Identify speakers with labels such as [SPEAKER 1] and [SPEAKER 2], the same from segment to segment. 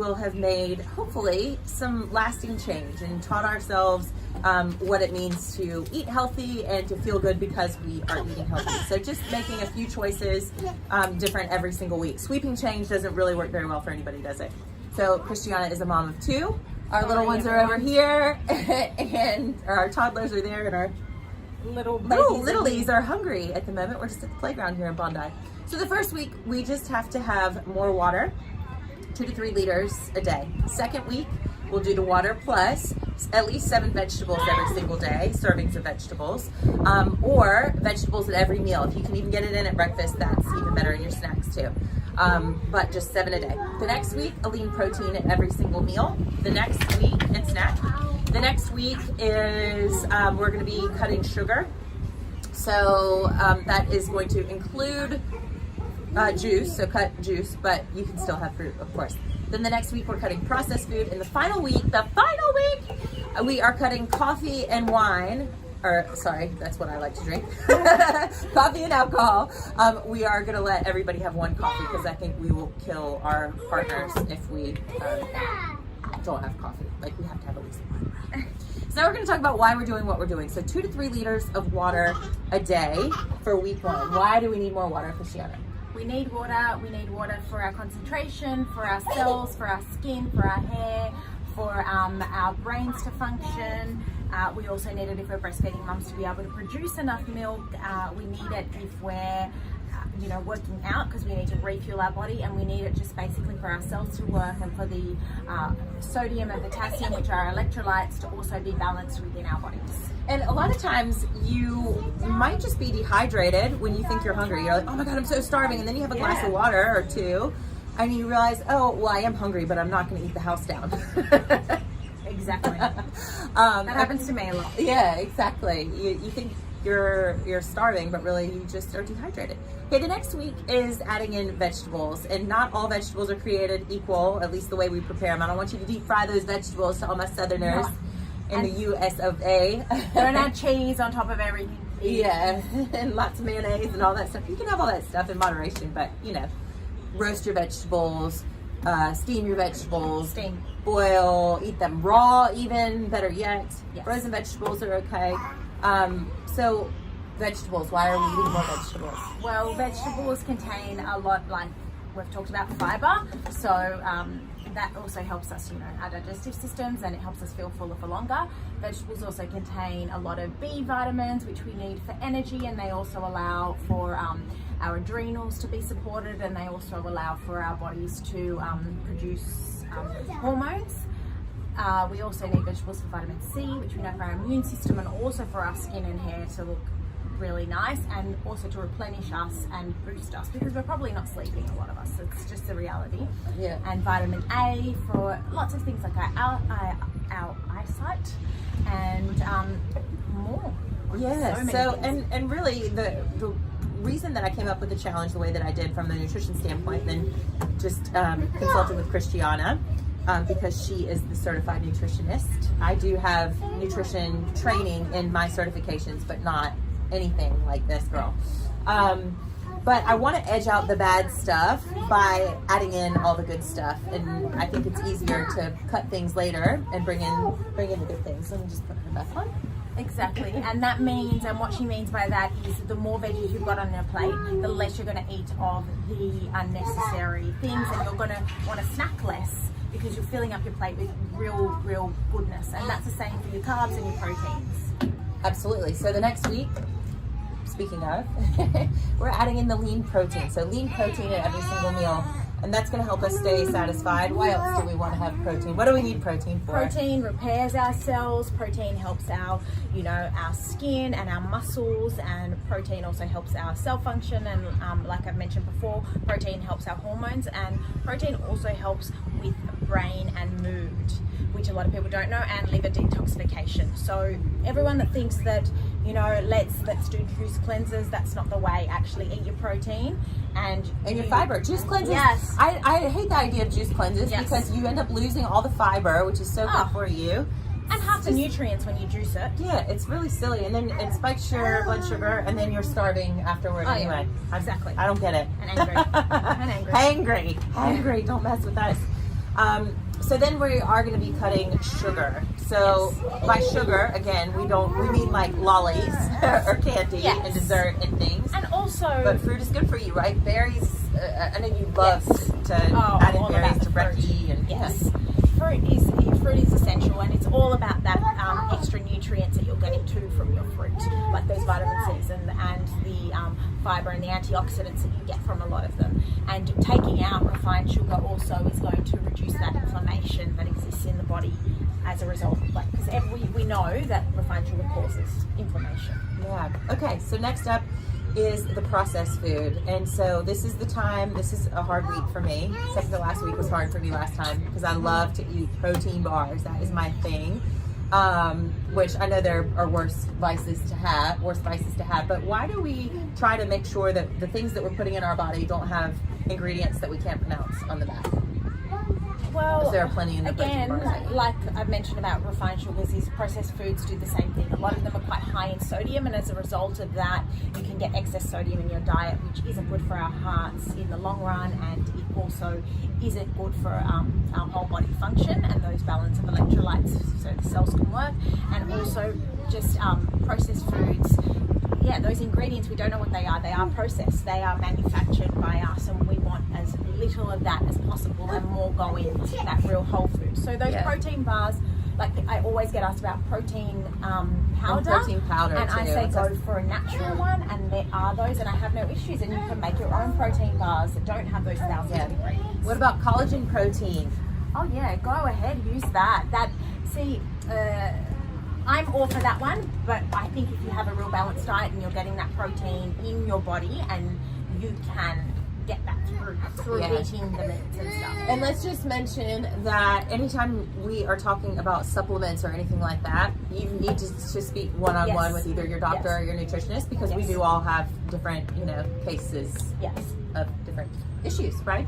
[SPEAKER 1] We'll have made, hopefully, some lasting change and taught ourselves what it means to eat healthy and to feel good because we are eating healthy. So just making a few choices different every single week. Sweeping change doesn't really work very well for anybody, does it? So Christiana is a mom of 2. Our little ones are over here, and our toddlers are there, and our littlies are hungry at the moment. We're just at the playground here in Bondi. So the first week, we just have to have more water, 2 to 3 liters a day. Second week, we'll do the water plus at least 7 vegetables every single day, servings of vegetables, or vegetables at every meal. If you can even get it in at breakfast, that's even better in your snacks too. But just 7 a day. The next week, a lean protein at every single meal. The next week, and snack. The next week is we're going to be cutting sugar. So that is going to include juice, so cut juice, but you can still have fruit, of course. Then the next week we're cutting processed food. In the final week, we are cutting coffee and wine, or sorry, that's what I like to drink, coffee and alcohol. We are going to let everybody have 1 coffee because I think we will kill our partners if we don't have coffee. Like, we have to have at least 1, right? So now we're going to talk about why we're doing what we're doing. So 2 to 3 liters of water a day for week 1. Why do we need more water, Christiana?
[SPEAKER 2] We need water. We need water for our concentration, for our cells, for our skin, for our hair, for our brains to function. We also need it if we're breastfeeding mums to be able to produce enough milk. We need it if we're working out because we need to refuel our body, and we need it just basically for our cells to work and for the sodium and potassium, which are electrolytes, to also be balanced within our bodies.
[SPEAKER 1] And a lot of times you might just be dehydrated when you think you're hungry. You're like, oh my God, I'm so starving. And then you have a glass of water or 2 and you realize, oh, well, I am hungry, but I'm not going to eat the house down.
[SPEAKER 2] Exactly. That happens to me a lot.
[SPEAKER 1] Yeah, exactly. You think you're starving, but really you just are dehydrated. Okay, the next week is adding in vegetables, and not all vegetables are created equal, at least the way we prepare them. I don't want you to deep fry those vegetables to all my Southerners in the US of A.
[SPEAKER 2] Don't add cheese on top of everything.
[SPEAKER 1] Yeah, and lots of mayonnaise and all that stuff. You can have all that stuff in moderation, but roast your vegetables, steam your vegetables, boil, eat them raw even, better yet. Yes. Frozen vegetables are okay. So vegetables, why are we eating more vegetables?
[SPEAKER 2] Well, vegetables contain a lot, like we've talked about, fiber. So that also helps us, our digestive systems, and it helps us feel fuller for longer. Vegetables also contain a lot of B vitamins, which we need for energy, and they also allow for our adrenals to be supported, and they also allow for our bodies to produce hormones. We also need vegetables for vitamin C, which we know for our immune system, and also for our skin and hair to look really nice, and also to replenish us and boost us, because we're probably not sleeping, a lot of us. It's just the reality.
[SPEAKER 1] Yeah.
[SPEAKER 2] And vitamin A for lots of things like our eyesight and more.
[SPEAKER 1] Yeah. So
[SPEAKER 2] things.
[SPEAKER 1] and really the reason that I came up with the challenge the way that I did from the nutrition standpoint, then just consulted with Christiana. Because she is the certified nutritionist. I do have nutrition training in my certifications, but not anything like this girl. But I want to edge out the bad stuff by adding in all the good stuff, and I think it's easier to cut things later and bring in the good things. Let me just put her back on.
[SPEAKER 2] Exactly, and that means, and what she means by that is, the more veggies you've got on your plate, the less you're going to eat of the unnecessary things, and you're going to want to snack less, because you're filling up your plate with real goodness. And that's the same for your carbs and your proteins.
[SPEAKER 1] Absolutely. So the next week, speaking of, we're adding in the lean protein. So lean protein at every single meal. And that's going to help us stay satisfied. Why else do we want to have protein? What do we need protein for?
[SPEAKER 2] Protein repairs our cells. Protein helps our skin and our muscles. And protein also helps our cell function. And like I've mentioned before, protein helps our hormones. And protein also helps with brain and mood, which a lot of people don't know, and liver detoxification. So everyone that thinks that, let's do juice cleanses, that's not the way. Actually eat your protein and
[SPEAKER 1] your fiber. Juice cleanses.
[SPEAKER 2] Yes.
[SPEAKER 1] I hate the idea of juice cleanses because you end up losing all the fiber, which is so good for you.
[SPEAKER 2] And half the nutrients when you juice it.
[SPEAKER 1] Yeah, it's really silly. And then it spikes your blood sugar, and then you're starving afterward anyway.
[SPEAKER 2] Exactly.
[SPEAKER 1] I don't get it.
[SPEAKER 2] And angry.
[SPEAKER 1] Hangry. Don't mess with us. So then we are going to be cutting sugar. So by sugar, again, we mean like lollies or candy and dessert and things.
[SPEAKER 2] And also,
[SPEAKER 1] but fruit is good for you, right? Berries. I know you love to add in
[SPEAKER 2] all
[SPEAKER 1] berries
[SPEAKER 2] about
[SPEAKER 1] to brekkie and
[SPEAKER 2] fruit is essential, and it's all about that extra nutrients that you're getting too from your fruit, like those vitamin C's and the fiber and the antioxidants that you get from a lot of them. And taking out refined sugar also is going to reduce that inflammation that exists in the body as a result, like, because we know that refined sugar causes inflammation.
[SPEAKER 1] Yeah. Okay. So next up is the processed food, and so this is a hard week for me. Second to last week was hard for me last time because I love to eat protein bars. That is my thing, which I know there are worse vices to have, but why do we try to make sure that the things that we're putting in our body don't have ingredients that we can't pronounce on the back?
[SPEAKER 2] Well,
[SPEAKER 1] there are plenty in the
[SPEAKER 2] again,
[SPEAKER 1] protein bars.
[SPEAKER 2] like I've mentioned about refined sugars, these processed foods do the same thing. A lot of them are quite high in sodium, and as a result of that, you can get excess sodium in your diet, which isn't good for our hearts in the long run, and it also isn't good for our whole body function and those balance of electrolytes so the cells can work. And also just processed foods, those ingredients, we don't know what they are. They are processed, they are manufactured by us, and we want as little of that as possible and more going to that real whole food. So those protein bars, like I always get asked about protein powder.
[SPEAKER 1] Protein powder,
[SPEAKER 2] and
[SPEAKER 1] too.
[SPEAKER 2] I say go for a natural one, and there are those, and I have no issues. And you can make your own protein bars that don't have those thousands of ingredients.
[SPEAKER 1] What about collagen protein?
[SPEAKER 2] Oh yeah, go ahead, use that. I'm all for that one, but I think if you have a real balanced diet and you're getting that protein in your body, and you can get that through eating the meats and stuff.
[SPEAKER 1] And let's just mention that anytime we are talking about supplements or anything like that, you need to speak one-on-one with either your doctor or your nutritionist, because we do all have different, cases of different issues, right?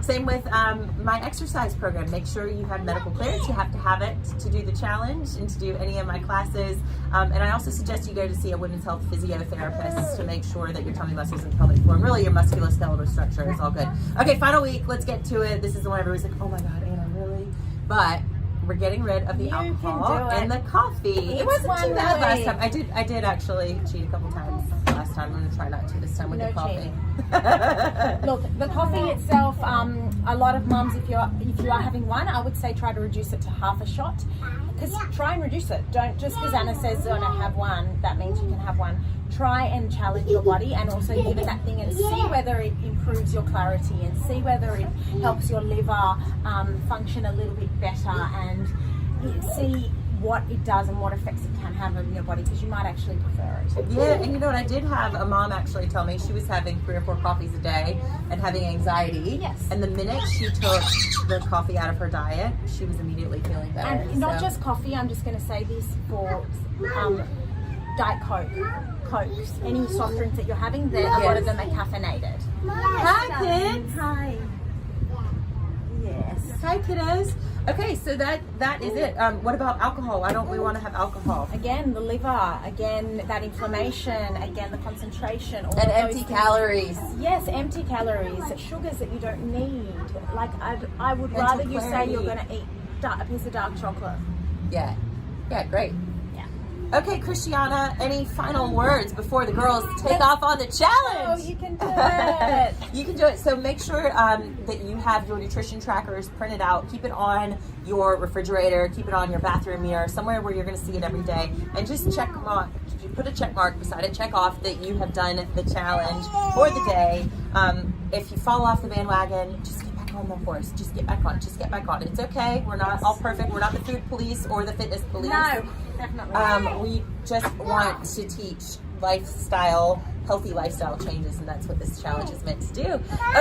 [SPEAKER 1] Same with my exercise program. Make sure you have medical clearance. You have to have it to do the challenge and to do any of my classes. And I also suggest you go to see a women's health physiotherapist to make sure that your tummy muscles and pelvic floor, really your musculoskeletal structure, is all good. Okay, final week. Let's get to it. This is the one everybody's like, oh my God, Anna, really? But we're getting rid of the alcohol and the coffee. It wasn't too bad last time. I did actually cheat a couple times last time. I'm gonna try not to this time with the coffee.
[SPEAKER 2] Look, the coffee itself, a lot of mums, if you are having one, I would say try to reduce it to half a shot. Because try and reduce it. Don't just because Anna says, "Oh, no, have one," that means you can have one. Try and challenge your body, and also give it that thing, and see whether it improves your clarity, and see whether it helps your liver function a little bit better, and see what it does and what effects it can have on your body, because you might actually prefer it.
[SPEAKER 1] Yeah, and you know what? I did have a mom actually tell me she was having 3 or 4 coffees a day and having anxiety.
[SPEAKER 2] Yes.
[SPEAKER 1] And the minute she took the coffee out of her diet, she was immediately feeling better.
[SPEAKER 2] And not just coffee, I'm just going to say this for Diet Coke, Cokes, any soft drinks that you're having, a lot of them are caffeinated.
[SPEAKER 1] Hi, kids.
[SPEAKER 2] Hi. Yes.
[SPEAKER 1] Hi, kiddos. Okay, so that is it. What about alcohol? Why don't we want to have alcohol?
[SPEAKER 2] Again, the liver. Again, that inflammation. Again, the concentration. All
[SPEAKER 1] And
[SPEAKER 2] of
[SPEAKER 1] empty
[SPEAKER 2] those
[SPEAKER 1] calories.
[SPEAKER 2] Yes, empty calories. Sugars that you don't need. Like I would rather you say you're going to eat a piece of dark chocolate.
[SPEAKER 1] Yeah. Yeah, great.
[SPEAKER 2] Yeah.
[SPEAKER 1] Okay, Christiana, any final words before the girls take off on the challenge?
[SPEAKER 2] Oh, you can do it.
[SPEAKER 1] You can do it. So make sure that you have your nutrition trackers printed out. Keep it on your refrigerator. Keep it on your bathroom mirror, somewhere where you're going to see it every day. And just check on. Put a check mark beside it. Check off that you have done the challenge for the day. If you fall off the bandwagon, just get back on the horse. Just get back on. Just get back on. It's okay. We're not all perfect. We're not the food police or the fitness police.
[SPEAKER 2] No, definitely.
[SPEAKER 1] We just want to teach healthy lifestyle changes, and that's what this challenge is meant to do. Okay.